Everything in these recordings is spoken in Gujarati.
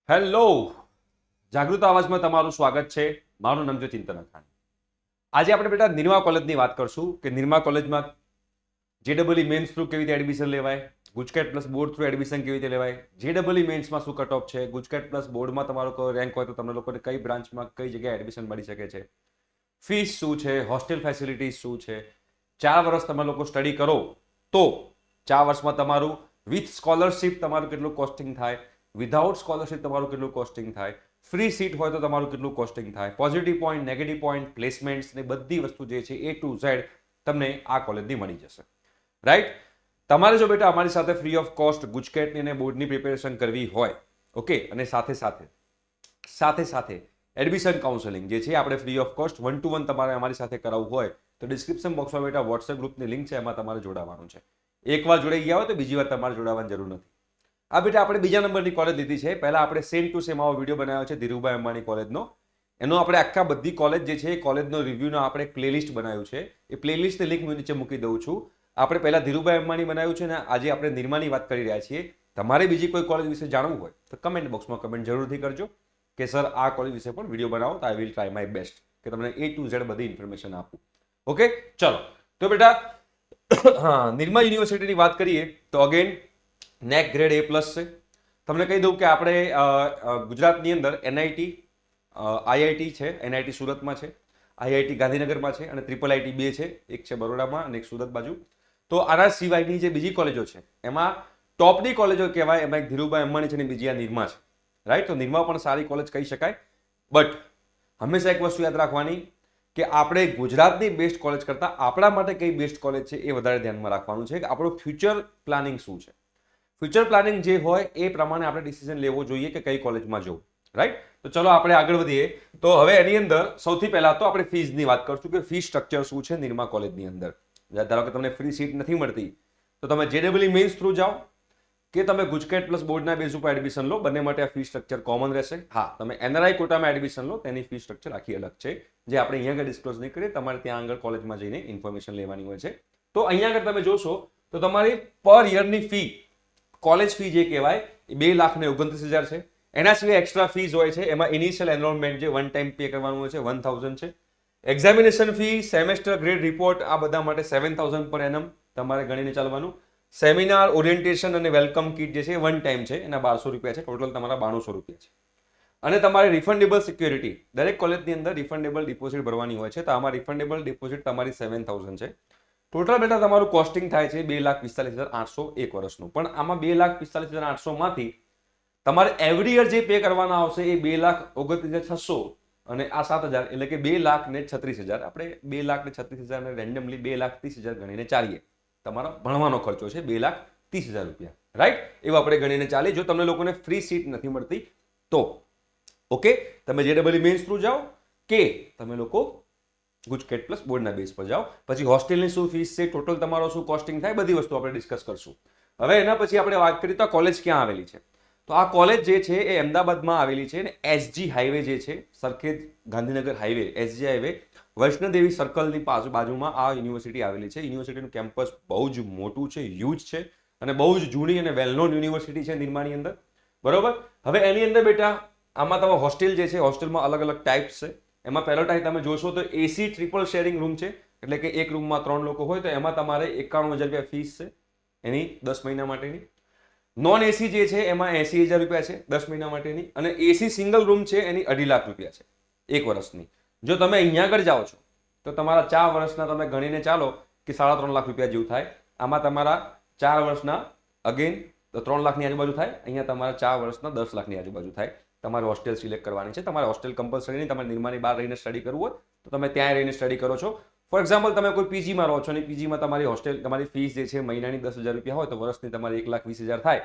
હેલો, જાગૃત અવાજમાં તમારું સ્વાગત છે. મારું નામ છે ચિંતન અખાણી. આજે આપણે બેટા નિરમા કોલેજની વાત કરશું કે નિરમા કોલેજમાં જેડબલઈ મેન્સ થ્રુ કેવી રીતે એડમિશન લેવાય, GUJCET plus board through admission કેવી રીતે લેવાય, જેડબલઈ મેન્સમાં શું કટ ઓફ છે, ગુજકેટ પ્લસ બોર્ડમાં તમારો કોઈ રેન્ક હોય તો તમને લોકોને કઈ બ્રાન્ચમાં કઈ જગ્યાએ એડમિશન મળી શકે છે, ફીસ શું છે, હોસ્ટેલ ફેસિલિટીઝ શું છે, 4 વર્ષ તમે લોકો સ્ટડી કરો તો 4 વર્ષમાં તમારું વિથ સ્કોલરશિપ તમારું કેટલું કોસ્ટિંગ થાય, વિધાઉટ સ્કોલરશિપ તમારું કેટલું કોસ્ટિંગ થાય, ફ્રી સીટ હોય તો તમારું કેટલું કોસ્ટિંગ થાય, પોઝિટિવ પોઈન્ટ, નેગેટિવ પોઈન્ટ, પ્લેસમેન્ટ્સ ને બધી વસ્તુ જે છે A to Z તમને આ કોલેજની મળી જશે. રાઈટ? તમારે જો બેટા અમારી સાથે ફ્રી ઓફ કોસ્ટ ગુજકેટની અને બોર્ડની પ્રિપેરેશન કરવી હોય, ઓકે, અને સાથે સાથે એડમિશન કાઉન્સેલિંગ જે છે આપણે ફ્રી ઓફ કોસ્ટ 1-to-1 તમારે અમારી સાથે કરાવવું હોય તો ડિસ્ક્રિપ્શન બોક્સમાં બેટા વોટ્સએપ ગ્રુપની લિંક છે, એમાં તમારે જોડાવાનું છે. એકવાર જોડાઈ ગયા હોય તો બીજી વાર તમારે જોડાવાની જરૂર નથી. આ બેટા આપણે બીજા નંબરની કોલેજ લીધી છે. પહેલા આપણે સેમ ટુ સેમ આવો વિડીયો બનાવ્યો છે ધીરુભાઈ અંબાણી કોલેજનો. એનો આપણે આખા બધી કોલેજ જે છે એ કોલેજનો રિવ્યુનો આપણે પ્લેલિસ્ટ બનાવ્યું છે. એ પ્લેલિસ્ટની લિંક હું નીચે મૂકી દઉં છું. આપણે પહેલા ધીરુભાઈ અંબાણી બનાવ્યું છે ને આજે આપણે નિરમાની વાત કરી રહ્યા છીએ. તમારે બીજી કોઈ કોલેજ વિશે જાણવું હોય તો કમેન્ટ બોક્સમાં કમેન્ટ જરૂરથી કરજો કે સર આ કોલેજ વિશે પણ વિડીયો બનાવો તો I will try my best કે તમને A to Z બધી ઇન્ફોર્મેશન આપું. ઓકે, ચલો તો બેટા હા, નિરમા યુનિવર્સિટીની વાત કરીએ તો અગેન નેક ગ્રેડ A+ છે. તમને કહી દઉં કે આપણે ગુજરાતની અંદર NIT, IIT છે, NIT સુરતમાં છે, IIT ગાંધીનગરમાં છે અને IIIT 2 છે, એક છે બરોડામાં અને એક સુરત બાજુ. તો આના સિવાયની જે બીજી કોલેજો છે એમાં ટોપની કોલેજો કહેવાય, એમાં એક ધીરુભાઈ અંબાણી છે અને બીજી આ નિરમા છે. રાઈટ? તો નિરમા પણ સારી કોલેજ કહી શકાય. બટ હંમેશા એક વસ્તુ યાદ રાખવાની કે આપણે ગુજરાતની બેસ્ટ કોલેજ કરતાં આપણા માટે કઈ બેસ્ટ કોલેજ છે એ વધારે ધ્યાનમાં રાખવાનું છે કે આપણું ફ્યુચર પ્લાનિંગ શું છે. ફ્યુચર પ્લાનિંગ જે હોય એ પ્રમાણે આપણે ડિસિઝન લેવો જોઈએ કે કઈ કોલેજમાં જવું. રાઈટ? તો ચલો આપણે આગળ વધીએ. તો હવે એની અંદર સૌથી પહેલા તો આપણે ફીઝની વાત કરશું કે ફી સ્ટ્રક્ચર શું છે નિરમા કોલેજની અંદર. ધારો કે તમને ફ્રી સીટ નથી મળતી તો તમે જેડબલઈ મેન્સ થ્રુ જાઓ કે તમે ગુજકેટ પ્લસ બોર્ડના બેઝ ઉપર એડમિશન લો, બંને માટે આ ફી સ્ટ્રક્ચર કોમન રહેશે. હા, તમે NRI કોટામાં એડમિશન લો તેની ફી સ્ટ્રક્ચર આખી અલગ છે જે આપણે અહીંયા આગળ ડિસ્ક્લોઝ નહીં કરીએ. તમારે ત્યાં આગળ કોલેજમાં જઈને ઇન્ફોર્મેશન લેવાની હોય છે. તો અહીંયા આગળ તમે જોશો તો તમારી પર યરની ફી, કોલેજ ફી જે કહેવાય એ 2,29,000 છે. એના સિવાય એક્સ્ટ્રા ફીઝ હોય છે, એમાં ઇનિશિયલ એનરોલમેન્ટ જે વન ટાઈમ પે કરવાનું હોય છે 1,000 છે. Examination fee, semester grade report આ બધા માટે 7,000 પર એનમ તમારે ગણીને ચાલવાનું. સેમિનાર, ઓરિએન્ટેશન અને વેલકમ કિટ જે છે એ વન ટાઈમ છે, એના 1,200 રૂપિયા છે. ટોટલ તમારા 9,200 રૂપિયા છે. અને તમારે રિફંડેબલ સિક્યોરિટી, દરેક કોલેજની અંદર રિફંડેબલ ડિપોઝિટ ભરવાની હોય છે. તો આમાં રિફંડેબલ ડિપોઝિટ તમારી 7,000 છે. ટોટલ બેટા તમારું કોસ્ટિંગ થાય છે 2,45,800 એક વર્ષનું. પણ આમાં 2,45,800 માંથી તમારે એવરી યર જે પે કરવાના આવશે એ 2,29,600 અને આ 7,000 એટલે કે 2,36,000. આપણે 2,36,000 ને રેન્ડમલી 2,30,000 ગણીને ચાલીએ. તમારો ભણવાનો ખર્ચો છે 2,30,000 રૂપિયા. રાઈટ? એવું આપણે ગણીને ચાલીએ જો તમને લોકોને ફ્રી સીટ નથી મળતી તો. ઓકે, તમે જેડબલઈ મેન્સ થ્રુ જાઓ કે તમે લોકો ગુજકેટ પ્લસ બોર્ડના બેઝ પર જાઓ. પછી હોસ્ટેલની શું ફીસ છે, ટોટલ તમારો શું કોસ્ટિંગ થાય, બધી વસ્તુ આપણે ડિસ્કસ કરશું. હવે એના પછી આપણે વાત કરીએ તો આ કોલેજ ક્યાં આવેલી છે. તો આ કોલેજ જે છે એ અમદાવાદમાં આવેલી છે અને SG હાઈવે જે છે, Sarkhej Gandhinagar highway, SG highway Vaishnodevi સર્કલની બાજુમાં આ યુનિવર્સિટી આવેલી છે. યુનિવર્સિટીનું કેમ્પસ બહુ જ મોટું છે, હ્યુજ છે અને બહુ જ જૂની અને વેલ નોન યુનિવર્સિટી છે નિરમાની અંદર. બરોબર? હવે એની અંદર બેટા આમાં તમે હોસ્ટેલ જે છે, હોસ્ટેલમાં અલગ અલગ ટાઈપ્સ છે. એમાં પહેલો ટાઈપ તમે જોશો તો AC ટ્રિપલ શેરિંગ રૂમ છે, એટલે કે એક રૂમમાં 3 લોકો હોય તો એમાં તમારે 51,000 રૂપિયા ફીસ છે એની 10 મહિના માટેની. નોન AC જે છે એમાં 80,000 રૂપિયા છે 10 મહિના માટેની. અને AC સિંગલ રૂમ છે એની 2.5 લાખ રૂપિયા છે એક વર્ષની. જો તમે અહીંયા આગળ જાઓ છો તો તમારા 4 વર્ષના તમે ગણીને ચાલો કે 3.5 લાખ રૂપિયા જેવું થાય. આમાં તમારા 4 વર્ષના અગેન 3 લાખની આજુબાજુ થાય. અહીંયા તમારા 4 વર્ષના 10 લાખની આજુબાજુ થાય. તમારે હોસ્ટેલ સિલેક્ટ કરવાની છે. તમારે હોસ્ટેલ કમ્પલસરી નહીં, તમારે નિરમાની બહાર રહીને સ્ટડી કરવું હોય તો તમે ત્યાં રહીને સ્ટડી કરો છો. ફોર એક્ઝામ્પલ તમે કોઈ પીજીમાં રહો છો અને પીજીમાં તમારી હોસ્ટેલ તમારી ફીસ જે છે મહિનાની 10,000 રૂપિયા હોય તો વર્ષની તમારી 1,20,000 થાય.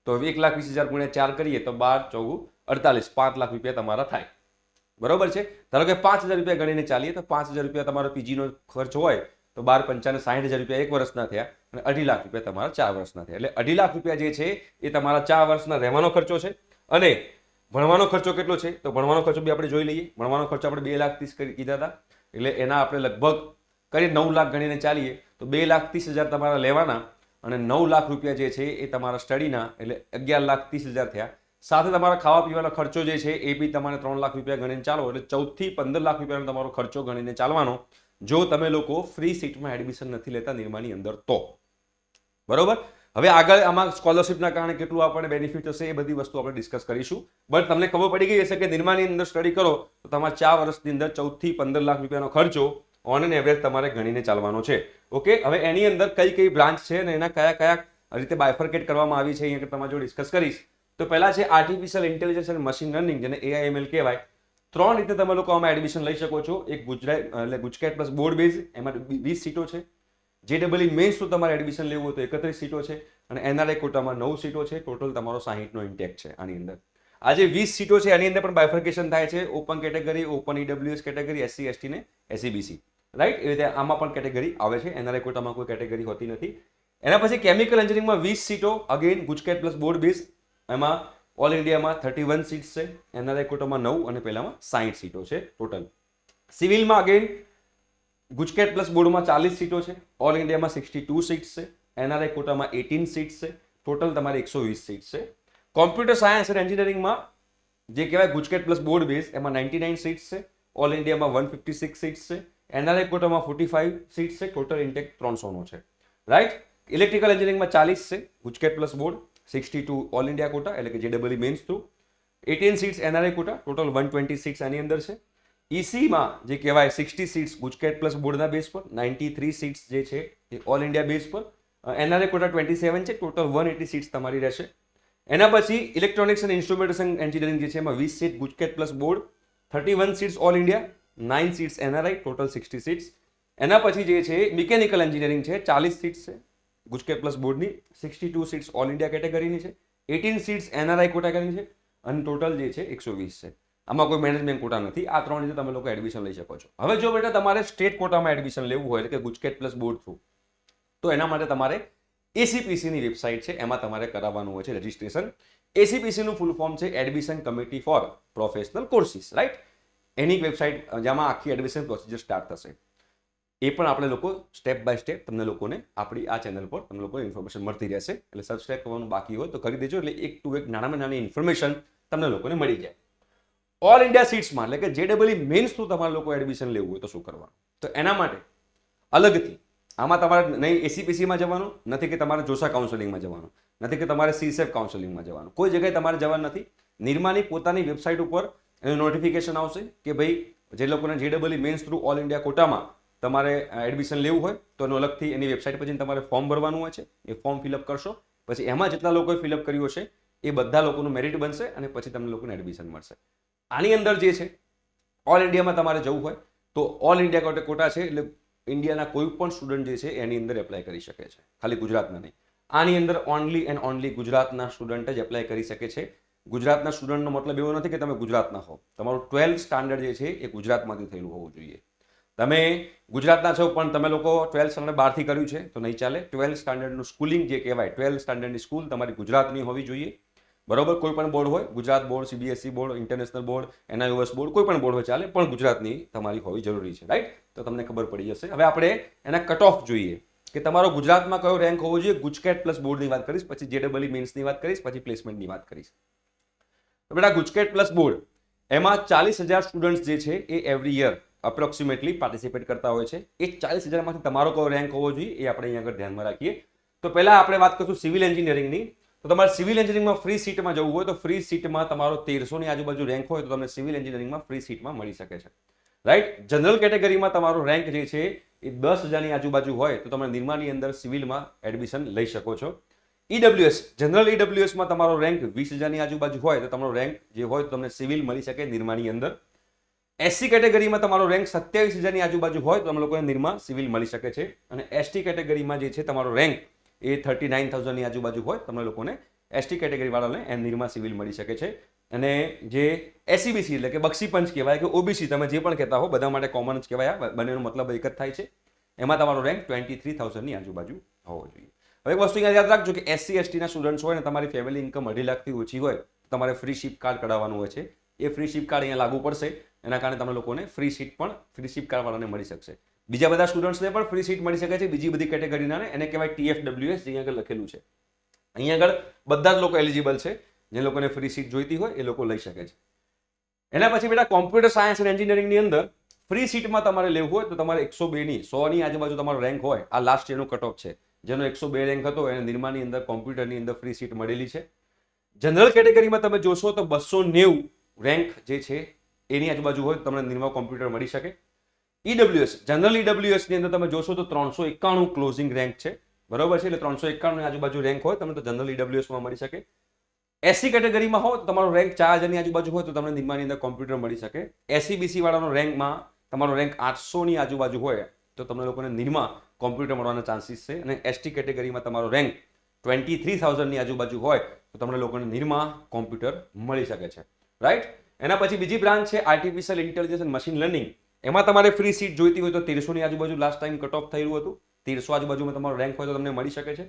તો 1,20,000 ગુણ્યા 4 કરીએ તો 12, 14, 48, 5 લાખ રૂપિયા તમારા થાય. બરોબર છે? ધારો કે 5,000 રૂપિયા ગણીને ચાલીએ તો 5,000 રૂપિયા તમારો પીજીનો ખર્ચ હોય તો 12 પંચાને 60,000 રૂપિયા એક વર્ષના થયા અને 2.5 લાખ રૂપિયા તમારા 4 વર્ષના થયા. એટલે 2.5 લાખ રૂપિયા જે છે એ તમારા 4 વર્ષના રહેવાનો ખર્ચો છે. અને ભણવાનો ખર્ચો કેટલો છે તો ભણવાનો ખર્ચો બી આપણે જોઈ લઈએ. ભણવાનો ખર્ચો આપણે 2,30,000 કીધા હતા, એટલે એના આપણે લગભગ કરી 9 લાખ ગણીને ચાલીએ તો 2,30,000 તમારા લેવાના અને 9 લાખ રૂપિયા જે છે એ તમારા સ્ટડીના, એટલે 11,30,000 થયા. સાથે તમારા ખાવા પીવાનો ખર્ચો જે છે એ બી તમારે 3 લાખ રૂપિયા ગણીને ચાલો, એટલે 14 થી 15 લાખ રૂપિયાનો તમારો ખર્ચો ગણીને ચાલવાનો, જો તમે લોકો ફ્રી સીટમાં એડમિશન નથી લેતા નિરમાની અંદર તો. બરોબર. હવે આગળ આમાં સ્કોલરશિપના કારણે કેટલું આપણને બેનિફિટ હશે એ બધી વસ્તુ આપણે ડિસ્કસ કરીશું. બટ તમને ખબર પડી ગઈ હશે કે નિરમાની અંદર સ્ટડી કરો તો તમારે 4 વર્ષની અંદર 14 થી 15 લાખ રૂપિયાનો ખર્ચો ઓન એન એવરેજ તમારે ગણીને ચાલવાનો છે. ઓકે. હવે એની અંદર કઈ કઈ બ્રાન્ચ છે અને એના કયા કયા રીતે બાયફર્કેટ કરવામાં આવી છે અહીંયા તમારે જો ડિસ્કસ કરીશ. તો પહેલા છે આર્ટિફિશિયલ ઇન્ટેલિજન્સ અને મશીન લર્નિંગ, જેને AIML કહેવાય. 3 રીતે તમે લોકો આમાં એડમિશન લઈ શકો છો. એક ગુજકેટ પ્લસ બોર્ડ બેઝ, એમાં 20 સીટો છે. JEE મેન્સ તો તમારે એડમિશન લેવું હોય તો 31 સીટો છે અને NRI કોટામાં 9 સીટો છે. ટોટલ તમારો 60 નો ઇન્ટેક છે આની અંદર. આ જે 20 સીટો છે એની અંદર પણ બાયફર્કેશન થાય છે. Open category, open EWS category, SC ST ને SEBC, રાઈટ. એ રીતે આમાં પણ કેટેગરી આવે છે. NRI કોટામાં કોઈ કેટેગરી હોતી નથી. એના પછી કેમિકલ એન્જિનિયરિંગમાં 20 સીટો, again GUJCET plus board base. એમાં ઓલ ઇન્ડિયામાં 31 સીટ્સ છે, NRI કોટામાં 9 અને પહેલામાં 60 સીટો છે ટોટલ. સિવિલમાં અગેન ગુજકેટ પ્લસ બોર્ડમાં 40 સીટો છે, ઓલ ઇન્ડિયામાં 62 સીટ્સ છે, NRI કોટામાં 18 સીટ્સ છે, ટોટલ તમારે 120 સીટ્સ છે. કોમ્પ્યુટર સાયન્સ અને એન્જિનિયરિંગમાં જે કહેવાય ગુજકેટ પ્લસ બોર્ડ બેઝ, એમાં 99 સીટ્સ છે, ઓલ ઇન્ડિયામાં 156 સીટ્સ છે, NRI કોટામાં 45 સીટ્સ છે, ટોટલ ઇન્ટેક 300 નો છે, રાઈટ. ઇલેક્ટ્રિકલ એન્જિનિયરિંગમાં 40 છે, GUJCET plus board, 62 all India quota એટલે કે JEE mains through, 18 seats NRI quota, total 126 આની અંદર છે. ECમાં જે કહેવાય 60 સીટ્સ ગુજકેટ પ્લસ બોર્ડના બેઝ પર, 93 સીટ્સ જે છે એ ઓલ ઇન્ડિયા બેઝ પર, NRI કોટા 27 છે, ટોટલ 180 સીટ્સ તમારી રહેશે. એના પછી ઇલેક્ટ્રોનિક્સ અને ઇન્સ્ટ્રુમેન્ટેશન એન્જિનિયરિંગ જે છે એમાં 20 seat GUJCET plus board, 31 seats all India, 9 seats NRI, total 60 seats. એના પછી જે છે મિકેનિકલ એન્જિનિયરિંગ છે, 40 સીટ્સ છે ગુજકેટ પ્લસ બોર્ડની, 62 સીટ્સ ઓલ ઇન્ડિયા કેટેગરીની છે, 18 સીટ્સ NRI કેટેગરીની છે અને ટોટલ જે છે 120 છે. આમાં કોઈ મેનેજમેન્ટ કોટા નથી. આ 3 રીતે તમે લોકો એડમિશન લઈ શકો છો. હવે જો બેટા તમારે સ્ટેટ કોટામાં એડમિશન લેવું હોય એટલે કે ગુજકેટ પ્લસ બોર્ડ થ્રુ, તો એના માટે તમારે ACPC ની વેબસાઇટ છે એમાં તમારે કરાવવાનું હોય છે રજિસ્ટ્રેશન. ACPC નું ફૂલ ફોર્મ છે admission committee four professional courses, right. એની વેબસાઇટ જેમાં આખી એડમિશન પ્રોસિજર સ્ટાર્ટ થશે. એ પણ આપણે લોકો સ્ટેપ બાય સ્ટેપ તમને લોકોને આપણી આ ચેનલ પર તમને લોકો ઇન્ફોર્મેશન મળતી રહેશે. એટલે સબસ્ક્રાઇબ કરવાનું બાકી હોય તો કરી દેજો, એટલે એક ટુ એક નાનામાં નાની ઇન્ફોર્મેશન તમને લોકોને મળી જાય. ઓલ ઇન્ડિયા સીટ્સમાં એટલે કે JEE મેન્સ થ્રુ તમારે લોકો એડમિશન લેવું હોય તો શું કરવાનું? તો એના માટે અલગથી આમાં તમારે નહીં ACPCમાં જવાનું, નથી કે તમારે જોશા કાઉન્સેલિંગમાં જવાનું, નથી કે તમારે CSEF કાઉન્સેલિંગમાં જવાનું, કોઈ જગ્યાએ તમારે જવાનું નથી. નિરમાની પોતાની વેબસાઇટ ઉપર એનું નોટિફિકેશન આવશે કે ભાઈ જે લોકોને JEE mains through all India કોટામાં તમારે એડમિશન લેવું હોય તો એનું અલગથી એની વેબસાઇટ પર જઈને તમારે ફોર્મ ભરવાનું હોય છે. એ ફોર્મ ફિલઅપ કરશો, પછી એમાં જેટલા લોકોએ ફિલઅપ કર્યું હશે એ બધા લોકોનું મેરિટ બનશે અને પછી તમને લોકોને એડમિશન મળશે. આની અંદર જે છે ઓલ ઇન્ડિયામાં તમારે જવું હોય તો ઓલ ઇન્ડિયા કોટા છે, એટલે ઇન્ડિયાના કોઈ પણ સ્ટુડન્ટ જે છે એની અંદર એપ્લાય કરી શકે છે, ખાલી ગુજરાતના નહીં. આની અંદર ઓનલી એન્ડ ઓનલી ગુજરાતના સ્ટુડન્ટ જ એપ્લાય કરી શકે છે. ગુજરાતના સ્ટુડન્ટનો મતલબ એવો નથી કે તમે ગુજરાતના હો, તમારું 12th સ્ટાન્ડર્ડ જે છે એ ગુજરાતમાંથી થયેલું હોવું જોઈએ. તમે ગુજરાતના છો પણ તમે લોકો 12th સ્ટાન્ડર્ડ બહારથી કર્યું છે તો નહીં ચાલે. 12th સ્ટાન્ડર્ડનું સ્કૂલિંગ જે કહેવાય, 12th સ્ટાન્ડર્ડની સ્કૂલ તમારી ગુજરાતની હોવી જોઈએ. બરોબર. કોઈ પણ બોર્ડ હોય, Gujarat board, CBSE board, international board, NIOS board, કોઈ પણ બોર્ડ હોય ચાલે, પણ ગુજરાતની તમારી હોવી જરૂરી છે, રાઈટ. તો તમને ખબર પડી જશે. હવે આપણે એના કટ ઓફ જોઈએ કે તમારો ગુજરાતમાં કયો રેન્ક હોવો જોઈએ. ગુજકેટ પ્લસ બોર્ડની વાત કરીશ, પછી JEE મેન્સની વાત કરીશ, પછી પ્લેસમેન્ટની વાત કરીશ. તો બેટા ગુજકેટ પ્લસ બોર્ડ એમાં 40,000 સ્ટુડન્ટ્સ જે છે એ એવરી યર અપ્રોક્સિમેટલી પાર્ટિસિપેટ કરતા હોય છે. એ 40,000માંથી તમારો કયો રેન્ક હોવો જોઈએ એ આપણે અહીંયા આગળ ધ્યાનમાં રાખીએ. તો પહેલા આપણે વાત કરીશું સિવિલ એન્જિનિયરિંગની. તો તમારે સિવિલ એન્જિનિયરિંગમાં ફ્રી સીટમાં જવું હોય તો ફ્રી સીટમાં તમારો 1300 ની આજુબાજુ રેન્ક હોય તો તમને સિવિલ એન્જિનિયરિંગમાં ફ્રી સીટમાં મળી શકે છે, રાઈટ. જનરલ કેટેગરીમાં તમારો રેન્ક જે છે એ 10,000ની આજુબાજુ હોય તો તમે નિરમાની અંદર સિવિલમાં એડમિશન લઈ શકો છો. EWS જનરલ EWSમાં તમારો રેન્ક 20,000ની આજુબાજુ હોય તો તમારો રેન્ક જે હોય તો તમને સિવિલ મળી શકે નિરમાની અંદર. SC કેટેગરીમાં તમારો રેન્ક 27,000ની આજુબાજુ હોય તો તમે લોકોને નિરમા સિવિલ મળી શકે છે. અને ST કેટેગરીમાં જે છે તમારો રેન્ક એ 39,000ની આજુબાજુ હોય તમને લોકોને ST કેટેગરી વાળાને નિરમા સિવિલ મળી શકે છે. અને જે SEBC એટલે કે બક્ષી પંચ કહેવાય કે OBC તમે જે પણ કહેતા હો, બધા માટે કોમન જ કહેવાય, બંનેનો મતલબ એક જ થાય છે. એમાં તમારો રેન્ક 23,000ની આજુબાજુ હોવો જોઈએ. હવે એક વસ્તુ યાદ રાખજો કે SC ST ના સ્ટુડન્ટ્સ હોય ને તમારી ફેમિલી ઇન્કમ 2.5 લાખથી ઓછી હોય તો તમારે ફ્રી શિપ કાર્ડ કઢાવવાનું હોય છે. એ ફ્રી શિપ કાર્ડ અહીંયા લાગુ પડશે, એના કારણે તમે લોકોને ફ્રી સીટ પણ ફ્રી શિપ કાર્ડ વાળાને મળી શકશે. બીજા બધા સ્ટુડન્ટ્સને પણ ફ્રી સીટ મળી શકે છે બીજી બધી કેટેગરીના, એને કહેવાય TFWS, જે અહીંયા આગળ લખેલું છે. અહીંયા આગળ બધા જ લોકો એલિજિબલ છે. જે લોકોને ફ્રી સીટ જોઈતી હોય એ લોકો લઈ શકે છે. એના પછી બેટા કોમ્પ્યુટર સાયન્સ અને એન્જિનિયરિંગની અંદર ફ્રી સીટમાં તમારે લેવું હોય તો તમારે 102ની 100ની આજુબાજુ તમારો રેન્ક હોય. આ લાસ્ટ યરનું કટ ઓફ છે. જેનો 102 રેન્ક હતો એને નિર્માની અંદર કોમ્પ્યુટરની અંદર ફ્રી સીટ મળેલી છે. જનરલ કેટેગરીમાં તમે જોશો તો 290 રેન્ક જે છે એની આજુબાજુ હોય તો તમને નિર્મા કોમ્પ્યુટર મળી શકે. ઈડબ્લ્યુએસ જનરલ ઈડબ્લ્યુએસની અંદર તમે જોશો તો 391 ક્લોઝિંગ રેન્ક છે, બરોબર છે. એટલે 391 ની આજુબાજુ રેન્ક હોય તમને તો જનરલ ઈડબ્લ્યુએસમાં મળી શકે. એસસી કેટેગરીમાં હોય તો તમારો રેન્ક 4000ની આજુબાજુ હોય તો તમને નિર્માની અંદર કોમ્પ્યુટર મળી શકે. એસસી બીસી વાળાનો રેન્કમાં તમારો રેન્ક 800ની આજુબાજુ હોય તો તમને લોકોને નિર્મા કોમ્પ્યુટર મળવાના ચાન્સીસ છે. અને એસટી કેટેગરીમાં તમારો રેન્ક 23000ની આજુબાજુ હોય તો તમને લોકોને નિર્મા કોમ્પ્યુટર મળી શકે છે, રાઈટ. એના પછી બીજી બ્રાન્ચ છે artificial intelligence and machine learning. એમાં તમારે ફ્રી સીટ જોઈતી હોય તો 1300ની આજુબાજુ લાસ્ટ ટાઈમ કટ ઓફ થયેલું હતું. 1300 આજુબાજુમાં તમારો રેન્ક હોય તો તમને મળી શકે છે.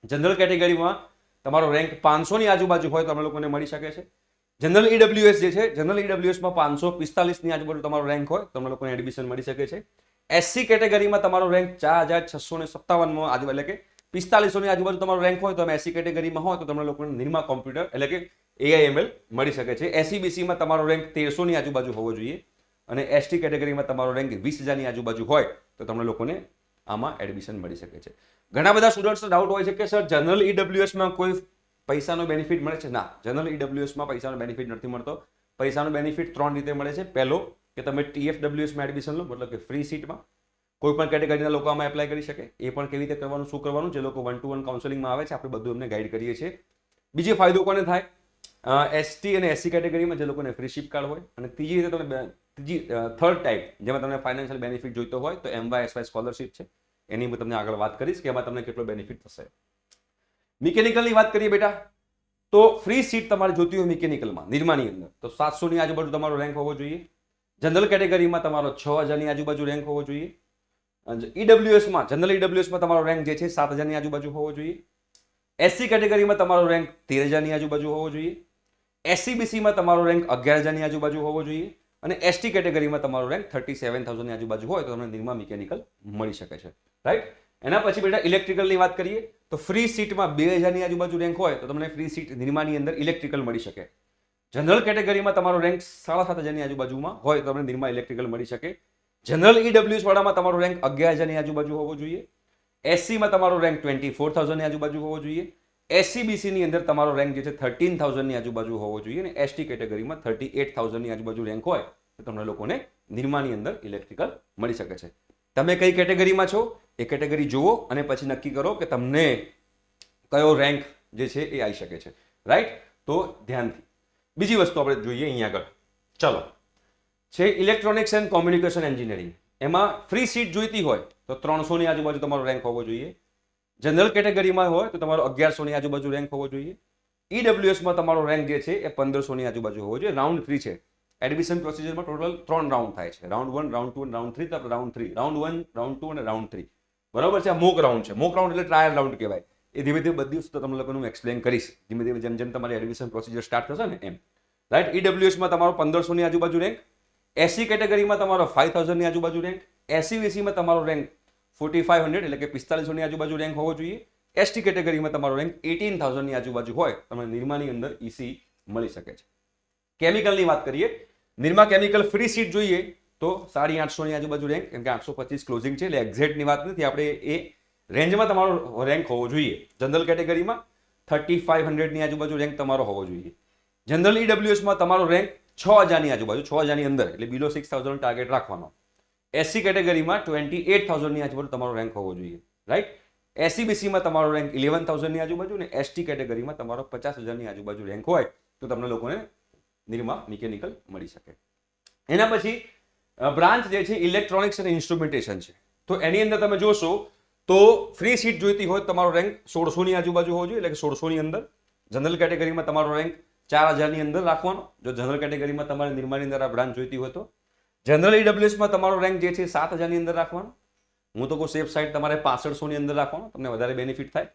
જનરલ કેટેગરીમાં તમારો રેન્ક 500ની આજુબાજુ હોય તો તમે લોકોને મળી શકે છે. જનરલ ઈડબ્લ્યુએસ જે છે જનરલ ઈડબ્લ્યુએસમાં 545ની આજુબાજુ તમારો રેન્ક હોય તમને લોકોને એડમિશન મળી શકે છે. એસસી કેટેગરીમાં તમારો રેન્ક 4657માં આજુબાજુ એટલે કે 4500ની આજુબાજુ તમારો રેન્ક હોય તો તમે એસસી કેટેગરીમાં હોય તો તમને લોકોને નિર્મા કોમ્પ્યુટર એટલે કે એઆઈએમએલ મળી શકે છે. એસસી બીસીમાં તમારો રેન્ક 1300ની આજુબાજુ હોવો જોઈએ અને એસટી કેટેગરીમાં તમારો રેન્ક 20000ની આજુબાજુ હોય તો તમને લોકોને આમાં એડમિશન મળી શકે છે. ઘણા બધા સ્ટુડન્ટ્સનો ડાઉટ હોય છે કે સર જનરલ ઈડબ્લ્યુએસમાં કોઈ પૈસાનો બેનિફિટ મળે છે? ના, જનરલ ઈડબ્લ્યુએસમાં પૈસાનો બેનિફિટ નથી મળતો. પૈસાનો બેનિફિટ 3 રીતે મળે છે. પહેલો કે તમે ટીએફડબ્લ્યુએસમાં એડમિશન લો, મતલબ કે ફ્રી સીટમાં કોઈ પણ કેટેગરીના લોકો આમાં એપ્લાય કરી શકે. એ પણ કેવી રીતે કરવાનું, શું કરવાનું, જે લોકો 1-to-1 કાઉન્સેલિંગમાં આવે છે આપણે બધું એમને ગાઈડ કરીએ છીએ. બીજો ફાયદો કોને થાય? એસટી અને એસસી કેટેગરીમાં જે લોકોને ફ્રી શિપ કાર્ડ હોય. અને ત્રીજી રીતે તમે થર્ડ ટાઈપ જેમાં તમને ફાઇનાન્શિયલ બેનિફિટ જોઈતો હોય તો MYSY સ્કોલરશિપ છે. એની હું તમને આગળ વાત કરીશ કે એમાં તમને કેટલો બેનિફિટ થશે. મિકેનિકલની વાત કરીએ બેટા તો ફ્રી સીટ તમારે જોતી હોય મિકેનિકલમાં નિર્માની અંદર તો 700ની આજુબાજુ તમારો રેન્ક હોવો જોઈએ. જનરલ કેટેગરીમાં તમારો 6000ની આજુબાજુ રેન્ક હોવો જોઈએ. ઈડબ્લ્યુએસમાં જનરલ ઈડબ્લ્યુએસમાં તમારો રેન્ક જે છે 7000ની આજુબાજુ હોવો જોઈએ. એસસી કેટેગરીમાં તમારો રેન્ક 13000ની આજુબાજુ હોવો જોઈએ. એસસીબીસીમાં તમારો રેન્ક 11000ની આજુબાજુ હોવો જોઈએ. અને એસટી કેટેગરીમાં તમારો રેન્ક 37000ની આજુબાજુ હોય તો તમને નિર્મા મિકેનિકલ મળી શકે છે, રાઈટ. એના પછી બેટા ઇલેક્ટ્રિકલની વાત કરીએ તો ફ્રી સીટમાં 2000ની આજુબાજુ રેન્ક હોય તો તમને ફ્રી સીટ નિર્માની અંદર ઇલેક્ટ્રિકલ મળી શકે. જનરલ કેટેગરીમાં તમારો રેન્ક 7500ની આજુબાજુમાં હોય તો તમને નિર્મા ઇલેક્ટ્રિકલ મળી શકે. જનરલ ઈડબ્લ્યુએસ વાળામાં તમારો રેન્ક 11000ની આજુબાજુ હોવો જોઈએ. એસસીમાં તમારો રેન્ક 24000ની આજુબાજુ હોવો જોઈએ. એસસીબીસીની અંદર તમારો રેન્ક જે છે 13000ની આજુબાજુ હોવો જોઈએ. અને એસટી કેટેગરીમાં 38000ની આજુબાજુ રેન્ક હોય તો તમને લોકોને નિર્માની અંદર ઇલેક્ટ્રિકલ મળી શકે છે. તમે કઈ કેટેગરીમાં છો એ કેટેગરી જુઓ અને પછી નક્કી કરો કે તમને કયો રેન્ક જે છે એ આવી શકે છે, રાઈટ. તો ધ્યાનથી બીજી વસ્તુ આપણે જોઈએ અહીંયા આગળ. ચલો છે ઇલેક્ટ્રોનિક્સ એન્ડ કોમ્યુનિકેશન એન્જિનિયરિંગ. એમાં ફ્રી સીટ જોઈતી હોય તો 300ની આજુબાજુ તમારો રેન્ક હોવો જોઈએ. જનરલ કેટેગરીમાં હોય તો તમારો 1100ની આજુબાજુ રેન્ક હોવો જોઈએ. ઈડબ્લ્યુએસમાં તમારો રેન્ક જે છે એ 1500ની આજુબાજુ હોવો જોઈએ. રાઉન્ડ 3 છે. એડમિશન પ્રોસિજરમાં ટોટલ 3 રાઉન્ડ થાય છે. રાઉન્ડ 1, રાઉન્ડ 2 અને રાઉન્ડ 3. તો રાઉન્ડ 3, રાઉન્ડ 1, રાઉન્ડ 2 અને રાઉન્ડ 3, બરાબર છે. આ મોક રાઉન્ડ છે. મોક રાઉન્ડ એટલે ટ્રાયલ રાઉન્ડ કહેવાય. એ ધીમે ધીમે બધી વસ્તુ તમને લોકોનું એક્સપ્લેન કરીશ ધીમે ધીમે જેમ જેમ તમારી એડમિશન પ્રોસિજર સ્ટાર્ટ થશે ને એમ, રાઈટ. ઈડબ્લ્યુએસમાં તમારો 1500ની આજુબાજુ રેન્ક. એસસી કેટેગરીમાં તમારો 5000ની આજુબાજુ રેન્ક. એસસીવીસીમાં તમારો રેન્ક 4500 એટલે કે 4500ની આજુબાજુ રેન્ક હોવો જોઈએ. એસટી કેટેગરીમાં તમારો રેન્ક 18000ની આજુબાજુ હોય તમને નિર્માની અંદર ઈસી મળી શકે છે. કેમિકલની વાત કરીએ, નિર્મા કેમિકલ ફ્રી સીટ જોઈએ તો 850ની આજુબાજુ રેન્ક, કેમ કે 825 ક્લોઝિંગ છે એટલે એક્ઝેક્ટની વાત નથી, આપણે એ રેન્જમાં તમારો રેન્ક હોવો જોઈએ. જનરલ કેટેગરીમાં 3500ની આજુબાજુ રેન્ક તમારો હોવો જોઈએ. જનરલ ઈડબ્લ્યુએસમાં તમારો રેન્ક 6000ની આજુબાજુ, 6000ની અંદર એટલે બિલો 6000 ટાર્ગેટ રાખવાનો. એસસી કેટેગરીમાં 28000ની આજુબાજુ તમારો રેન્ક હોવો જોઈએ, રાઈટ. એસસીબીસીમાં તમારો રેન્ક 11000ની આજુબાજુ અને એસટી કેટેગરીમાં તમારો 50000ની આજુબાજુ રેન્ક હોય તો તમને લોકોને નિર્મા મિકેનિકલ મળી શકે. એના પછી બ્રાન્ચ જે છે ઇલેક્ટ્રોનિક્સ અને ઇન્સ્ટ્રુમેન્ટેશન છે. તો એની અંદર તમે જોશો તો ફ્રી સીટ જોઈતી હોય તમારો રેન્ક 1600ની આજુબાજુ હોવો જોઈએ, એટલે કે 1600ની અંદર. જનરલ કેટેગરીમાં તમારો રેન્ક 4000ની અંદર રાખવાનો જો જનરલ કેટેગરીમાં તમારે નિર્માની અંદર આ બ્રાન્ચ જોઈતી હોય તો. જનરલ ઈડબ્લ્યુએસમાં તમારો રેન્ક જે છે 7000ની અંદર રાખવાનો. હું તો કહું સેફ સાઈડ તમારે 6500ની અંદર રાખવાનો, તમને વધારે બેનિફિટ થાય.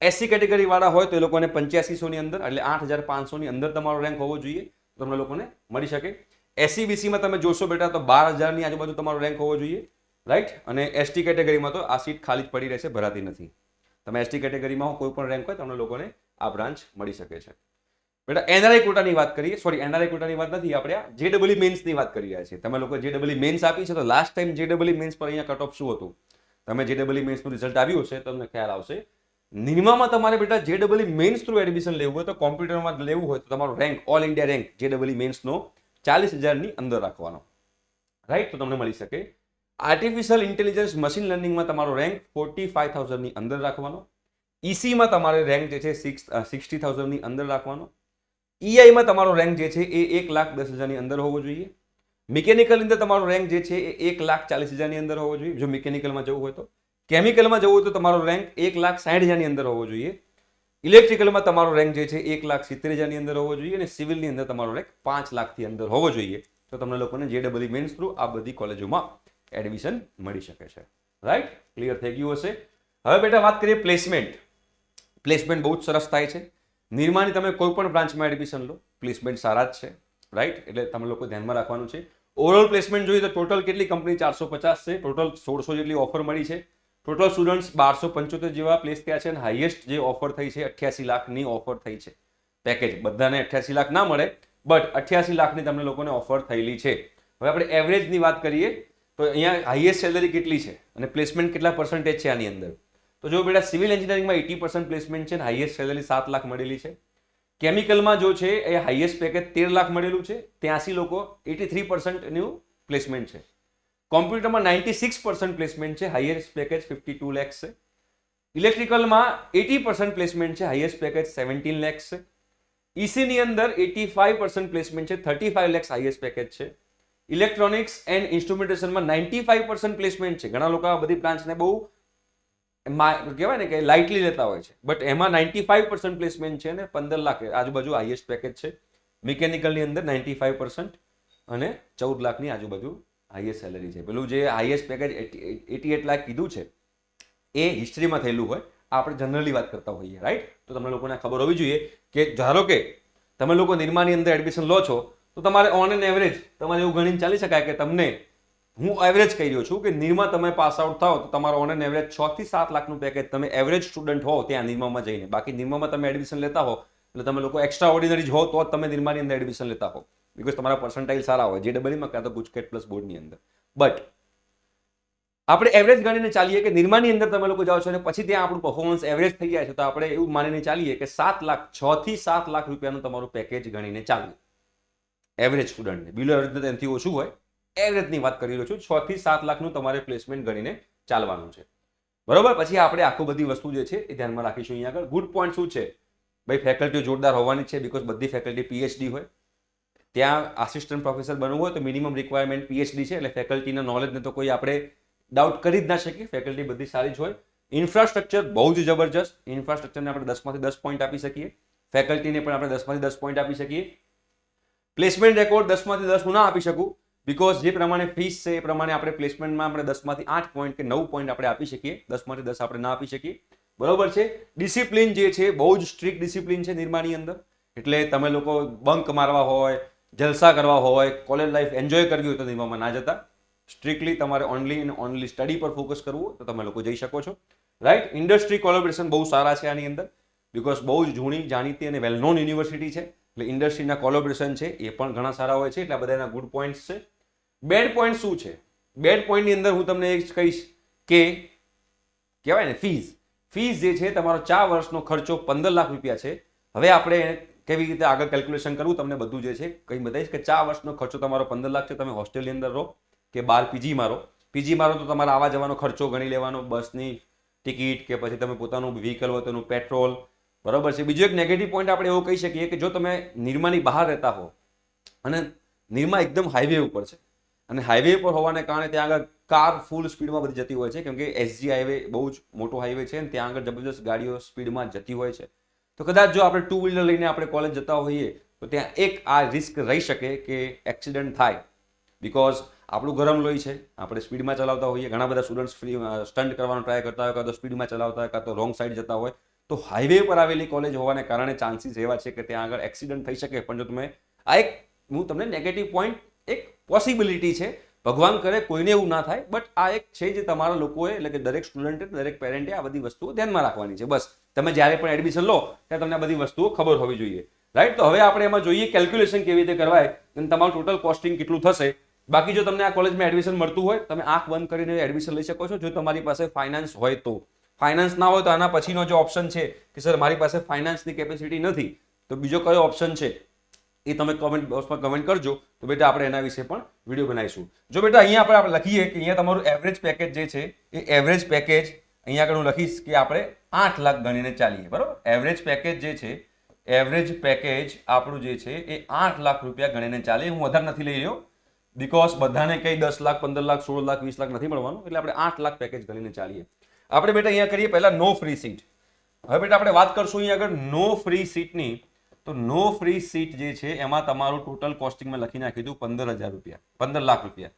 એસસી કેટેગરી વાળા હોય તો એ લોકોને 8500ની અંદર એટલે 8500ની અંદર તમારો રેન્ક હોવો જોઈએ તો તમને લોકોને મળી શકે. એસસીબીસીમાં તમે જોશો બેટા તો 12000ની આજુબાજુ તમારો રેન્ક હોવો જોઈએ, રાઈટ. અને એસટી કેટેગરીમાં તો આ સીટ ખાલી જ પડી રહેશે, ભરાતી નથી. તમે એસટી કેટેગરીમાં કોઈ પણ રેન્ક હોય તમને લોકોને આ બ્રાન્ચ મળી શકે છે. બેટા એનઆરઆઈ કોટાની વાત કરીએ, સોરી એનઆરઆઈ કોટાની વાત નથી, આપણે આ જેડબલઈ મેન્સની વાત કરી રહ્યા છીએ. તમે લોકો જેડબલઈ મેન્સ આપી છે તો લાસ્ટ ટાઈમ જેડબલઈ મેન્સ પર અહીંયા કટ ઓફ શું હતું, તમે જેડબલઈ મેન્સનું રિઝલ્ટ આવ્યું હશે તમને ખ્યાલ આવશે. નિરમામાં તમારે બેટા જેડબલઈ મેન્સ થ્રુ એડમિશન લેવું હોય તો કોમ્પ્યુટરમાં લેવું હોય તો તમારો રેન્ક ઓલ ઇન્ડિયા રેન્ક જેડબલઈ મેન્સનો 40,000 ની અંદર રાખવાનો, રાઈટ, તો તમને મળી શકે. આર્ટિફિશિયલ ઇન્ટેલિજન્સ મશીન લર્નિંગમાં તમારો રેન્ક 45,000 ની અંદર રાખવાનો. ઈસીમાં તમારે રેન્ક જે છે 60,000 ની અંદર રાખવાનો. ઈઆઈમાં તમારો રેન્ક જે છે એ 1,10,000 ની અંદર હોવો જોઈએ. મિકેનિકલ અંદર તમારો રેન્ક જે છે એ 1,40,000 ની અંદર હોવો જોઈએ જો મિકેનિકલમાં જવું હોય તો. કેમિકલમાં જવું હોય તો તમારો રેન્ક 1,60,000 ની અંદર હોવો જોઈએ. ઇલેક્ટ્રિકલમાં તમારો રેન્ક જે છે 1,70,000 ની અંદર હોવો જોઈએ અને સિવિલની અંદર તમારો રેન્ક 5 લાખથી અંદર હોવો જોઈએ. તો તમને લોકોને જેડબલઈ મેન્સ થ્રુ આ બધી કોલેજોમાં એડમિશન મળી શકે છે, રાઈટ, ક્લિયર થઈ ગયું હશે. હવે બેટા વાત કરીએ પ્લેસમેન્ટ. પ્લેસમેન્ટ બહુ જ સરસ થાય છે. નિરમાની તમે કોઈ પણ બ્રાન્ચમાં એડમિશન લો, પ્લેસમેન્ટ સારા જ છે, રાઈટ, એટલે તમે લોકો ધ્યાનમાં રાખવાનું છે. ઓવરઓલ પ્લેસમેન્ટ જોઈએ તો ટોટલ કેટલી કંપની 450 છે, ટોટલ 1600 જેટલી ઓફર મળી છે. ટોટલ સ્ટુડન્ટ્સ 1275 જેવા પ્લેસ થયા છે અને હાઈએસ્ટ જે ઓફર થઈ છે 88 લાખની ઓફર થઈ છે પેકેજ. બધાને 88 લાખ ના મળે, બટ 88 લાખની તમને લોકોને ઓફર થયેલી છે. હવે આપણે એવરેજની વાત કરીએ તો અહીંયા હાઈએસ્ટ સેલરી કેટલી છે અને પ્લેસમેન્ટ કેટલા પર્સન્ટેજ છે આની અંદર. તો જો બેટા સિવિલ એન્જિનિયરિંગમાં 80% પ્લેસમેન્ટ છે, હાઈએસ્ટ સેલરી 7 લાખ મળેલી છે. કેમિકલમાં જો છે એ હાઈએસ્ટ પેકેજ 13 લાખ મળેલું છે, 83 લોકો 83% નું પ્લેસમેન્ટ છે. કોમ્પ્યુટરમાં 96% પ્લેસમેન્ટ છે, હાઈએસ્ટ પેકેજ 52 લેક્સ છે. ઇલેક્ટ્રિકલમાં 80% પ્લેસમેન્ટ છે, હાઈએસ્ટ પેકેજ 17 લેક્સ છે. ઈસીની અંદર 85% પ્લેસમેન્ટ છે, 35 લેક્સ હાઈએસ્ટ પેકેજ છે. ઇલેક્ટ્રોનિક્સ એન્ડ ઇન્સ્ટ્રુમેન્ટેશનમાં 95% પ્લેસમેન્ટ છે. ઘણા લોકો આ બધી બ્રાન્ચને બહુ કહેવાય ને કે લાઇટલી લેતા હોય છે, બટ એમાં 95% પ્લેસમેન્ટ છે અને 15 લાખ આજુબાજુ હાઈએસ્ટ પેકેજ છે. મિકેનિકલની અંદર 95% અને 14 લાખની આજુબાજુ હાઈએસ્ટ સેલરી છે. પેલું જે હાઈએસ્ટ પેકેજ 88 લાખ કીધું છે એ હિસ્ટ્રીમાં થયેલું હોય, આપણે જનરલી વાત કરતા હોઈએ, રાઈટ. તો તમને લોકોને ખબર હોવી જોઈએ કે ધારો કે તમે લોકો નિરમાની અંદર એડમિશન લો છો તો તમારે ઓન એન એવરેજ તમારે એવું ગણીને ચાલી શકાય કે તમને, હું એવરેજ કહી રહ્યો છું કે નિરમા તમે પાસ આઉટ થાઓ તો તમારો ઓન એન એવરેજ 6 થી 7 લાખનું પેકેજ તમે એવરેજ સ્ટુડન્ટ હો ત્યાં નિરમામાં જઈને. બાકી નિરમામાં તમે એડમિશન લેતા હો એટલે તમે લોકો એક્સ્ટ્રા ઓર્ડિનરી જ હો તો જ તમે નિરમાની અંદર એડમિશન લેતા હો, બીકોઝ તમારા પર્સન્ટાઇલ સારા હોય જેડબલઈમાં કાં તો ગુજકેટ પ્લસ બોર્ડની અંદર. બટ આપણે એવરેજ ગણીને ચાલીએ કે નિરમાની અંદર તમે લોકો જાઓ છો અને પછી ત્યાં આપણું પરફોર્મન્સ એવરેજ થઈ જાય છે તો આપણે એવું માનીને ચાલીએ કે 6 થી 7 લાખ રૂપિયાનું તમારું પેકેજ ગણીને ચાલવું એવરેજ સ્ટુડન્ટને. બિલો એવરેજ તેનાથી ઓછું હોય, એવરેજની વાત કરી રહ્યો છું. 6 થી 7 લાખનું તમારે પ્લેસમેન્ટ ગણીને ચાલવાનું છે, બરોબર. પછી આપણે આખું બધી વસ્તુ જે છે એ ધ્યાનમાં રાખીશું. અહીંયા આગળ ગુડ પોઈન્ટ શું છે ભાઈ, ફેકલ્ટીઓ જોરદાર હોવાની છે, બીકોઝ બધી ફેકલ્ટી પીએચડી હોય. ત્યાં આસિસ્ટન્ટ પ્રોફેસર બનવું હોય તો મિનિમમ રિક્વાયરમેન્ટ પીએચડી છે, એટલે ફેકલ્ટીના નોલેજને તો કોઈ આપણે ડાઉટ કરી જ ના શકીએ. ફેકલ્ટી બધી સારી જ હોય. ઇન્ફ્રાસ્ટ્રક્ચર બહુ જ જબરજસ્ત. ઇન્ફ્રાસ્ટ્રક્ચરને આપણે 10માંથી 10 પોઈન્ટ આપી શકીએ. ફેકલ્ટીને પણ આપણે 10માંથી 10 પોઈન્ટ આપી શકીએ. પ્લેસમેન્ટ રેકોર્ડ 10માંથી 10 હું ના આપી શકું, બીકોઝ જે પ્રમાણે ફીસ છે એ પ્રમાણે આપણે પ્લેસમેન્ટમાં આપણે 10માંથી 8 પોઈન્ટ કે 9 પોઈન્ટ આપણે આપી શકીએ. 10માંથી 10 આપણે ના આપી શકીએ, બરોબર છે. ડિસિપ્લિન જે છે બહુ જ સ્ટ્રિક્ટ ડિસિપ્લિન છે નિરમાની અંદર, એટલે તમે લોકો બંક મારવા હોય, જલસા કરવા હોય, કોલેજ લાઈફ એન્જોય કરવી હોય તો નિરમામાં ના જતા. સ્ટ્રિક્ટલી તમારે ઓનલી એન્ડ ઓનલી સ્ટડી પર ફોકસ કરવું હોય તો તમે લોકો જઈ શકો છો, રાઈટ. ઇન્ડસ્ટ્રી કોલેબોરેશન બહુ સારા છે આની અંદર, બીકોઝ બહુ જ જૂની જાણીતી અને વેલ નોન યુનિવર્સિટી છે, એટલે ઇન્ડસ્ટ્રીના કોલેબોરેશન છે એ પણ ઘણા સારા હોય છે. એટલે આ બધાના ગુડ પોઈન્ટ્સ છે. બેડ પોઈન્ટ શું છે? બેડ પોઈન્ટની અંદર હું તમને એ કહીશ કે કહેવાય ને ફીસ જે છે તમારો 4 વર્ષનો ખર્ચો 15 લાખ રૂપિયા છે. હવે આપણે કેવી રીતે આગળ કેલ્ક્યુલેશન કરવું તમને બધું જે છે કંઈ બતાવીશ કે 4 વર્ષનો ખર્ચો તમારો 15 લાખ છે. તમે હોસ્ટેલની અંદર રહો કે બહાર પીજીમાં રહો તો તમારા આવવા જવાનો ખર્ચો ગણી લેવાનો, બસની ટિકિટ કે પછી તમે પોતાનું વ્હીકલ હોય તેનું પેટ્રોલ, બરોબર છે. બીજો એક નેગેટિવ પોઈન્ટ આપણે એવો કહી શકીએ કે જો તમે નિરમાની બહાર રહેતા હો અને નિરમા એકદમ હાઈવે ઉપર છે અને હાઈવે પર હોવાને કારણે ત્યાં આગળ કાર ફૂલ સ્પીડમાં બધી જતી હોય છે, કેમ કે એસજી હાઈવે બહુ જ મોટો હાઈવે છે અને ત્યાં આગળ જબરદસ્ત ગાડીઓ સ્પીડમાં જતી હોય છે. તો કદાચ જો આપણે 2 વ્હીલર લઈને આપણે કોલેજ જતા હોઈએ તો ત્યાં એક આ રિસ્ક રહી શકે કે એક્સિડન્ટ થાય, બીકોઝ આપણું ગરમ લોહી છે, આપણે સ્પીડમાં ચલાવતા હોઈએ. ઘણા બધા સ્ટુડન્ટ્સ સ્ટન્ટ કરવાનો ટ્રાય કરતા હોય, કાં તો સ્પીડમાં ચલાવતા હોય, કાં તો રોંગ સાઈડ જતા હોય. તો હાઈવે પર આવેલી કોલેજ હોવાને કારણે ચાન્સીસ એવા છે કે ત્યાં આગળ એક્સિડન્ટ થઈ શકે. પણ જો તમે આ એક હું તમને નેગેટિવ પોઈન્ટ, એક પોસિબિલિટી છે, ભગવાન કરે કોઈને એવું ના થાય, બટ આ એક છે જે તમારા લોકોએ એટલે કે દરેક સ્ટુડન્ટે દરેક પેરેન્ટે આ બધી વસ્તુઓ ધ્યાનમાં રાખવાની છે. બસ તમે જ્યારે પણ એડમિશન લો ત્યારે તમને આ બધી વસ્તુઓ ખબર હોવી જોઈએ. રાઈટ. તો હવે આપણે એમાં જોઈએ કેલ્ક્યુલેશન કેવી રીતે કરવાય અને તમારું ટોટલ કોસ્ટિંગ કેટલું થશે. બાકી જો તમને આ કોલેજમાં એડમિશન મળતું હોય તમે આંખ બંધ કરીને એડમિશન લઈ શકો છો જો તમારી પાસે ફાઇનાન્સ હોય તો. ફાઇનાન્સ ના હોય તો આના પછીનો જે ઓપ્શન છે કે સર મારી પાસે ફાઇનાન્સની કેપેસિટી નથી તો બીજો કયો ઓપ્શન છે એ તમે કમેન્ટ બોક્સમાં કમેન્ટ કરજો તો બેટા આપણે એના વિશે પણ વિડીયો બનાવીશું. જો બેટા અહીંયા આપણે લખીએ કે અહીંયા તમારું એવરેજ પેકેજ જે છે એ એવરેજ પેકેજ અહીંયા આગળ હું લખીશ કે આપણે 8 લાખ ગણીને ચાલીએ. બરાબર. એવરેજ પેકેજ જે છે એવરેજ પેકેજ આપણું જે છે એ 8 લાખ રૂપિયા ગણીને ચાલીએ. હું વધારે નથી લઈ રહ્યો બીકોઝ બધાને કંઈ 10 લાખ 15 લાખ 16 લાખ 20 લાખ નથી મળવાનું એટલે આપણે 8 લાખ પેકેજ ગણીને ચાલીએ. આપણે બેટા અહીંયા કરીએ પહેલા નો ફ્રી સીટ. હવે બેટા આપણે વાત કરશું અહીંયા આગળ નો ફ્રી સીટની. તો નો ફ્રી સીટ જે છે એમાં તમારું ટોટલ કોસ્ટિંગ મેં લખી નાખ્યું હતું 15,000 રૂપિયા 15 લાખ રૂપિયા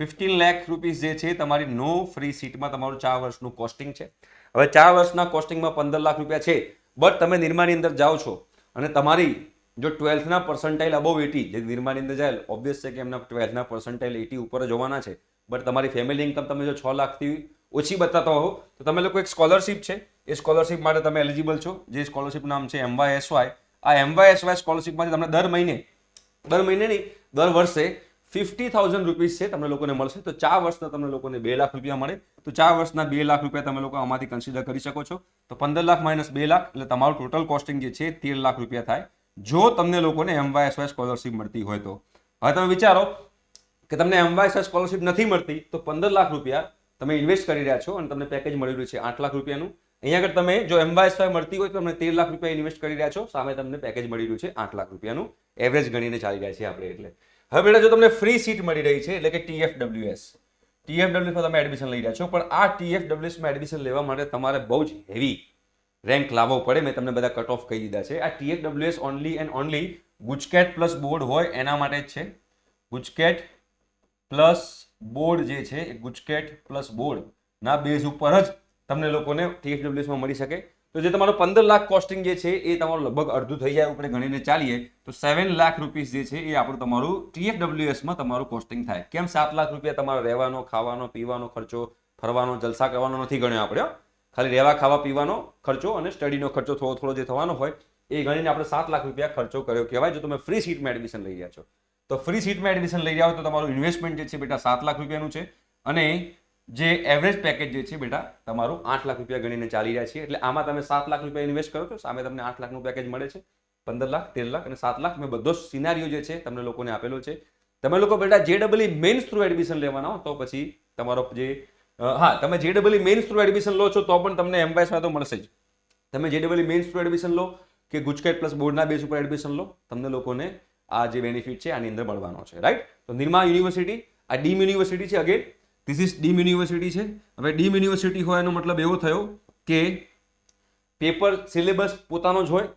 15 લાખ રૂપીસ જે છે તમારી નો ફ્રી સીટમાં તમારું 4 વર્ષનું કોસ્ટિંગ છે. હવે 4 વર્ષના કોસ્ટિંગમાં 15 લાખ રૂપિયા છે બટ તમે નિરમાની અંદર જાઓ છો અને તમારી જો 12થના પર્સન્ટાઇલ અબોવ 80 જે નિરમાની અંદર જાય ઓબ્વિયસ છે કે એમના 12થના પર્સન્ટાઇલ 80 ઉપર જ હોવાના છે બટ તમારી ફેમિલી ઇન્કમ તમે જો 6 લાખથી ઓછી બતાવતા હો તો તમે લોકો એક સ્કોલરશિપ છે એ સ્કોલરશિપ માટે તમે એલિજિબલ છો જે સ્કોલરશિપ નામ છે MYSY. આ MYSY સ્કોલરશિપમાંથી તમને દર મહિને નહીં દર વર્ષે 50,000 રૂપીસ છે તમને લોકોને મળશે. તો 4 વર્ષના તમને લોકોને 2 લાખ રૂપિયા મળે. તો 4 વર્ષના 2 લાખ રૂપિયા તમે લોકો આમાંથી કન્સિડર કરી શકો છો. તો 15 લાખ માઇનસ 2 લાખ એટલે તમારું ટોટલ કોસ્ટિંગ જે છે 13 લાખ રૂપિયા થાય જો તમને લોકોને MYSY સ્કોલરશિપ મળતી હોય તો. હવે તમે વિચારો કે તમને MYSY સ્કોલરશિપ નથી મળતી તો 15 લાખ રૂપિયા તમે ઇન્વેસ્ટ કરી રહ્યા છો અને તમને પેકેજ મળી રહ્યું છે 8 લાખ રૂપિયાનું. અહીંયા આગળ તમે જો MYSY મળતી હોય તો તમે 13 લાખ રૂપિયા ઇન્વેસ્ટ કરી રહ્યા છો સામે તમને પેકેજ મળી રહ્યું છે 8 લાખ રૂપિયાનું એવરેજ ગણીને ચાલી રહ્યા છે આપણે. એટલે હવે બેટા જો તમને ફ્રી સીટ મળી રહી છે એટલે કે TFWS માં તમે એડમિશન લઈ રહ્યા છો પણ આ TFWS માં એડમિશન લેવા માટે તમારે બહુ જ હેવી રેન્ક લાવવો પડે. મેં તમને બધા કટ ઓફ કહી દીધા છે. આ TFWS only and only GUJCET plus board હોય એના માટે જ છે. ગુજકેટ પ્લસ બોર્ડ જે છે એ ગુજકેટ પ્લસ બોર્ડ ના બેઝ ઉપર જ તમને લોકોને TFWS માં મળી શકે. તો જે તમારું 15 લાખ કોસ્ટિંગ જે છે એ તમારું લગભગ અડધું થઈ જાય આપણે ગણીને ચાલીએ તો 7 લાખ રૂપીસ જે છે એ આપણું તમારું TFWS માં તમારું કોસ્ટિંગ થાય. કેમ 7 લાખ રૂપિયા તમારો રહેવાનો ખાવાનો પીવાનો ખર્ચો ફરવાનો જલસા કરવાનો નથી ગણ્યો આપણે. ખાલી રહેવા ખાવા પીવાનો ખર્ચો અને સ્ટડીનો ખર્ચો થોડો જે થવાનો હોય એ ગણીને આપણે 7 લાખ રૂપિયા ખર્ચો કર્યો કહેવાય જો તમે ફ્રી સીટમાં એડમિશન લઈ રહ્યા છો. તો ફ્રી સીટમાં એડમિશન લઈ રહ્યા હો તો તમારું ઇન્વેસ્ટમેન્ટ જે છે બેટા 7 લાખ રૂપિયાનું છે અને જે એવરેજ પેકેજ જે છે બેટા તમારું 8 લાખ રૂપિયા ગણીને ચાલી રહ્યા છે. એટલે આમાં તમે 7 લાખ રૂપિયા ઇન્વેસ્ટ કરો છો સામે તમને 8 લાખનું પેકેજ મળે છે. 15 લાખ 13 લાખ અને 7 લાખ મેં બધો સિનારીઓ જે છે તમને લોકોને આપેલો છે. તમે લોકો બેટા JEE મેન્સ થ્રુ એડમિશન લેવાના હો તો પછી તમારો જે તમે JEE મેન્સ થ્રુ એડમિશન લો છો તો પણ તમને MYSY તો મળશે જ. તમે JEE મેન્સ થ્રુ એડમિશન લો કે ગુજકેટ પ્લસ બોર્ડના બેઝ ઉપર એડમિશન લો તમને લોકોને આ જે બેનિફિટ છે આની અંદર મળવાનો છે. રાઈટ. તો નિરમા યુનિવર્સિટી આ ડીમ યુનિવર્સિટી છે. Again this is dim university છે. હવે ડીમ યુનિવર્સિટી હોય એનો મતલબ એવો થયો કે પેપર સિલેબસ પોતાનો જ હોય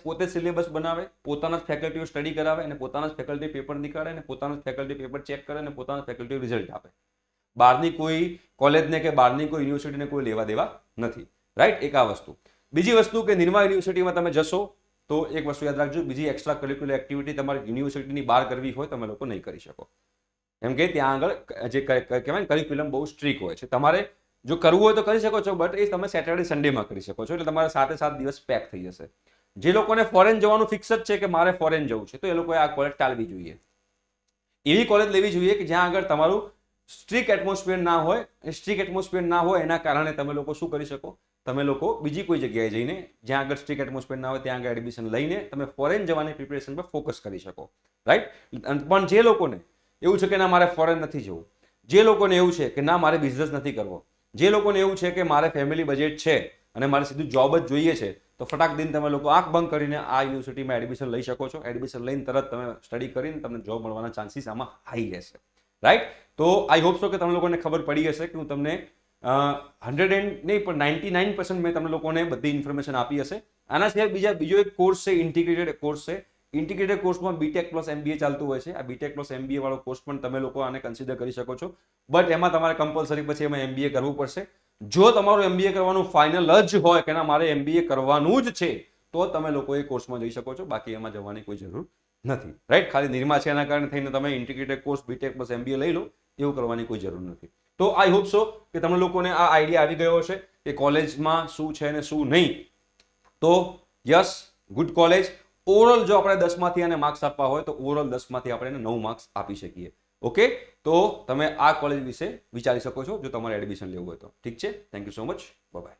પોતે સિલેબસ બનાવે પોતાના જ ફેકલ્ટીઓ સ્ટડી કરાવે અને પોતાના જ ફેકલ્ટી પેપર નીકાળે અને પોતાના જ ફેકલ્ટી પેપર ચેક કરે અને પોતાના ફેકલ્ટી રિઝલ્ટ આપે. બહારની કોઈ કોલેજને કે બહારની કોઈ યુનિવર્સિટીને કોઈ લેવા દેવા નથી. રાઈટ. એક આ વસ્તુ. બીજી વસ્તુ કે નિરમા યુનિવર્સિટીમાં તમે જશો તો એક વસ્તુ યાદ રાખજો બીજી એક્સ્ટ્રા કરિક્યુલર એક્ટિવિટી તમારી યુનિવર્સિટીની બહાર કરવી હોય તમે લોકો નહીં કરી શકો. એમ કે ત્યાં આગળ જે કહેવાય કરિક્યુલમ બહુ સ્ટ્રિક્ટ હોય છે. તમારે જો કરવું હોય તો કરી શકો છો બટ એ તમે સેટરડે સન્ડેમાં કરી શકો છો એટલે તમારે 7 દિવસ પેક થઈ જશે. જે લોકોને ફોરેન જવાનું ફિક્સ જ છે કે મારે ફોરેન જવું છે તો એ લોકોએ આ કોલેજ ટાળવી જોઈએ. એવી કોલેજ લેવી જોઈએ કે જ્યાં આગળ તમારું સ્ટ્રિક્ટ એટમોસ્ફિયર ના હોય. સ્ટ્રિક્ટ એટમોસ્ફિયર ના હોય એના કારણે તમે લોકો શું કરી શકો તમે લોકો બીજી કોઈ જગ્યાએ જઈને જ્યાં આગળ સ્ટ્રિક્ટ એટમોસ્ફિયર ના હોય ત્યાં આગળ એડમિશન લઈને તમે ફોરેન જવાની પ્રિપેરેશન પર ફોકસ કરી શકો. રાઈટ. પણ જે લોકોને એવું છે કે ના મારે ફોરેન નથી જવું જે લોકોને એવું છે કે ના મારે બિઝનેસ નથી કરવો જે લોકોને એવું છે કે મારે ફેમિલી બજેટ છે અને મારે સીધું જોબ જ જોઈએ છે તો ફટાક દિન તમે લોકો આંખ બંધ કરીને આ યુનિવર્સિટીમાં એડમિશન લઈ શકો છો. એડમિશન લઈને તરત તમે સ્ટડી કરીને તમને જોબ મળવાના ચાન્સીસ આમાં હાઈ રહેશે. રાઈટ. તો આઈ હોપ સો કે તમને લોકોને ખબર પડી હશે કે હું તમને 100 નહીં પણ 99% મેં તમને લોકોને બધી ઇન્ફોર્મેશન આપી હશે. આના સિવાય બીજો એક કોર્સ છે ઇન્ટિગ્રેટેડ કોર્સ છે. ઇન્ટિગ્રેટેડ કોર્સમાં BTech પ્લસ MBA ચાલતું હોય છે. આ BTech પ્લસ MBA વાળો કોર્સ પણ તમે લોકો આને કન્સિડર કરી શકો છો બટ એમાં તમારે કમ્પલસરી પછી એમાં MBA કરવું પડશે. જો તમારું MBA કરવાનું ફાઇનલ જ હોય કે ના મારે MBA કરવાનું જ છે તો તમે લોકો એ કોર્સમાં જઈ શકો છો બાકી એમાં જવાની કોઈ જરૂર નથી. રાઈટ. ખાલી નિરમા છે એના કારણે થઈને તમે integrated course BTech plus MBA લઈ લો એવું કરવાની કોઈ જરૂર નથી. તો આઈ હોપ સો કે તમને લોકોને આ આઈડિયા આવી ગયો હશે કે કોલેજમાં શું છે ને શું નહીં. તો યસ ગુડ કોલેજ ઓવરઓલ જો આપણે 10માંથી આને માર્ક્સ આપવા હોય તો ઓવરઓલ 10માંથી આપણે એને 9 માર્ક્સ આપી શકીએ. ઓકે, તો તમે આ કોલેજ વિશે વિચારી શકો છો જો તમારે એડમિશન લેવું હોય તો. ઠીક છે, thank you so much, by.